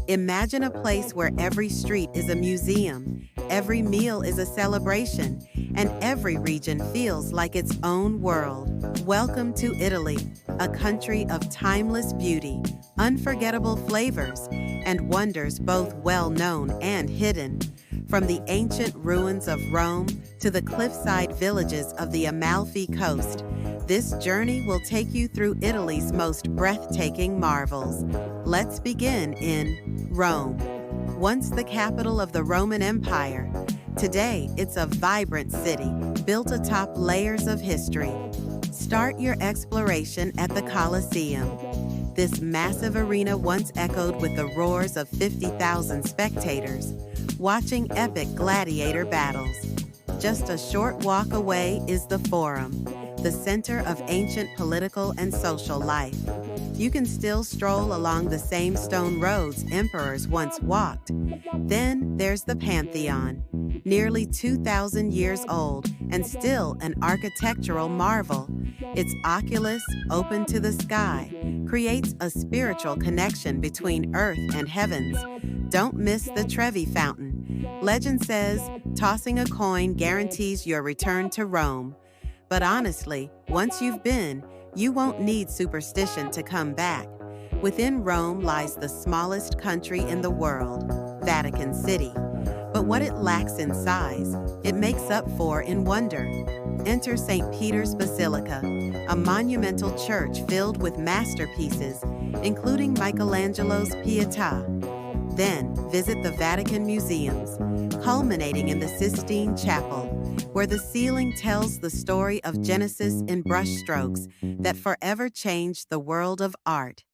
Imagine a place where every street is a museum, every meal is a celebration, and every region feels like its own world. Welcome to Italy, a country of timeless beauty, unforgettable flavors, and wonders both well-known and hidden. From the ancient ruins of Rome to the cliffside villages of the Amalfi Coast, this journey will take you through Italy's most breathtaking marvels. Let's begin in Rome. Once the capital of the Roman Empire, today it's a vibrant city built atop layers of history. Start your exploration at the Colosseum. This massive arena once echoed with the roars of 50,000 spectators, watching epic gladiator battles. Just a short walk away is the Forum, the center of ancient political and social life. You can still stroll along the same stone roads emperors once walked. Then there's the Pantheon, nearly 2,000 years old and still an architectural marvel. Its oculus, open to the sky, creates a spiritual connection between earth and heavens. Don't miss the Trevi Fountain. Legend says tossing a coin guarantees your return to Rome. But honestly, once you've been, you won't need superstition to come back. Within Rome lies the smallest country in the world, Vatican City. But what it lacks in size, it makes up for in wonder. Enter St. Peter's Basilica, a monumental church filled with masterpieces, including Michelangelo's Pietà. Then visit the Vatican museums, culminating in the Sistine Chapel, where the ceiling tells the story of Genesis in brushstrokes that forever changed the world of art.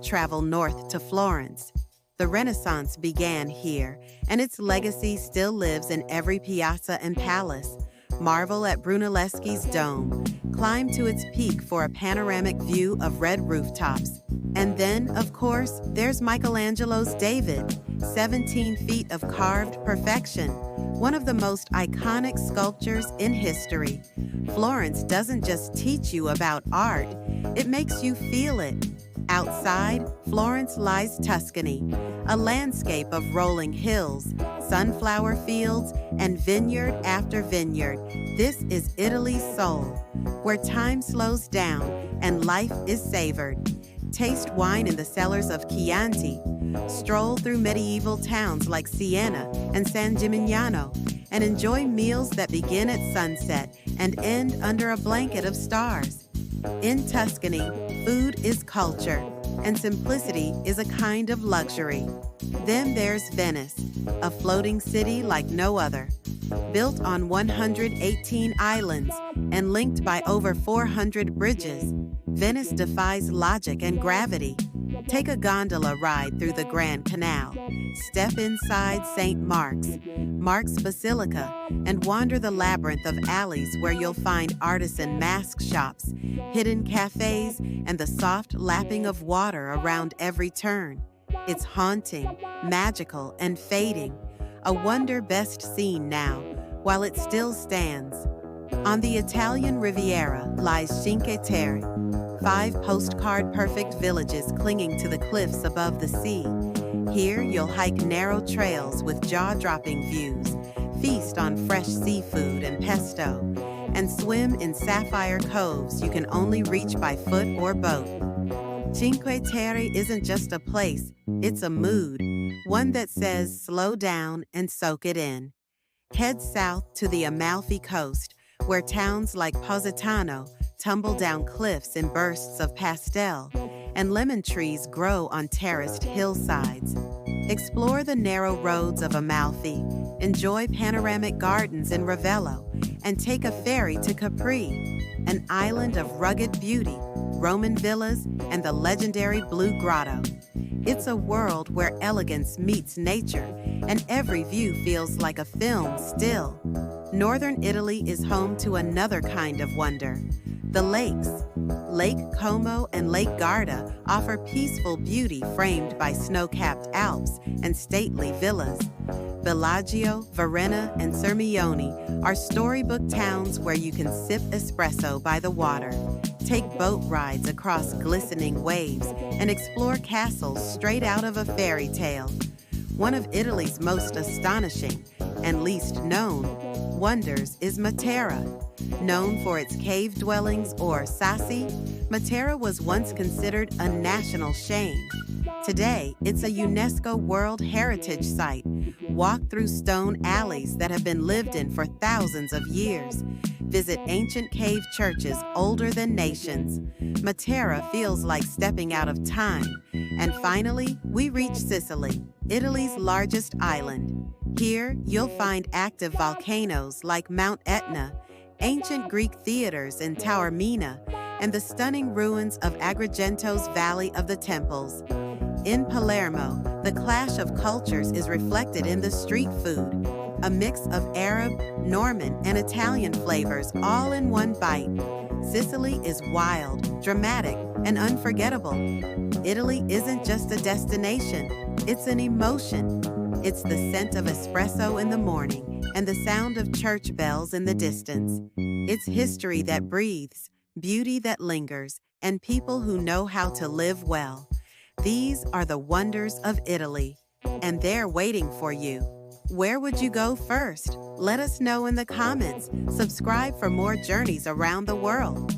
Travel north to Florence. The Renaissance began here, and its legacy still lives in every piazza and palace. Marvel at Brunelleschi's dome. Climb to its peak for a panoramic view of red rooftops. And then, of course, there's Michelangelo's David, 17 feet of carved perfection, one of the most iconic sculptures in history. Florence doesn't just teach you about art, it makes you feel it. Outside Florence lies Tuscany, a landscape of rolling hills, sunflower fields, and vineyard after vineyard. This is Italy's soul, where time slows down and life is savored. Taste wine in the cellars of Chianti, stroll through medieval towns like Siena and San Gimignano, and enjoy meals that begin at sunset and end under a blanket of stars. In Tuscany, food is culture, and simplicity is a kind of luxury. Then there's Venice, a floating city like no other. Built on 118 islands and linked by over 400 bridges, Venice defies logic and gravity. Take a gondola ride through the Grand Canal, step inside St. Mark's Basilica, and wander the labyrinth of alleys where you'll find artisan mask shops, hidden cafes, and the soft lapping of water around every turn. It's haunting, magical, and fading, a wonder best seen now, while it still stands. On the Italian Riviera lies Cinque Terre, 5 postcard-perfect villages clinging to the cliffs above the sea. Here you'll hike narrow trails with jaw-dropping views, feast on fresh seafood and pesto, and swim in sapphire coves you can only reach by foot or boat. Cinque Terre isn't just a place, it's a mood, one that says slow down and soak it in. Head south to the Amalfi Coast, where towns like Positano tumble down cliffs in bursts of pastel, and lemon trees grow on terraced hillsides. Explore the narrow roads of Amalfi, enjoy panoramic gardens in Ravello, and take a ferry to Capri, an island of rugged beauty, Roman villas, and the legendary Blue Grotto. It's a world where elegance meets nature, and every view feels like a film still. Northern Italy is home to another kind of wonder. The lakes. Lake Como and Lake Garda offer peaceful beauty framed by snow-capped Alps and stately villas. Bellagio, Varenna, and Sirmione are storybook towns where you can sip espresso by the water. Take boat rides across glistening waves and explore castles straight out of a fairy tale. One of Italy's most astonishing and least known wonders is Matera. Known for its cave dwellings or sassi, Matera was once considered a national shame. Today, it's a UNESCO World Heritage Site. Walk through stone alleys that have been lived in for thousands of years. Visit ancient cave churches older than nations. Matera feels like stepping out of time. And finally, we reach Sicily, Italy's largest island. Here, you'll find active volcanoes like Mount Etna, ancient Greek theaters in Taormina, and the stunning ruins of Agrigento's Valley of the Temples. In Palermo, the clash of cultures is reflected in the street food, a mix of Arab, Norman, and Italian flavors all in one bite. Sicily is wild, dramatic, and unforgettable. Italy isn't just a destination, it's an emotion. It's the scent of espresso in the morning and the sound of church bells in the distance. It's history that breathes, beauty that lingers, and people who know how to live well. These are the wonders of Italy, and they're waiting for you. Where would you go first? Let us know in the comments. Subscribe for more journeys around the world.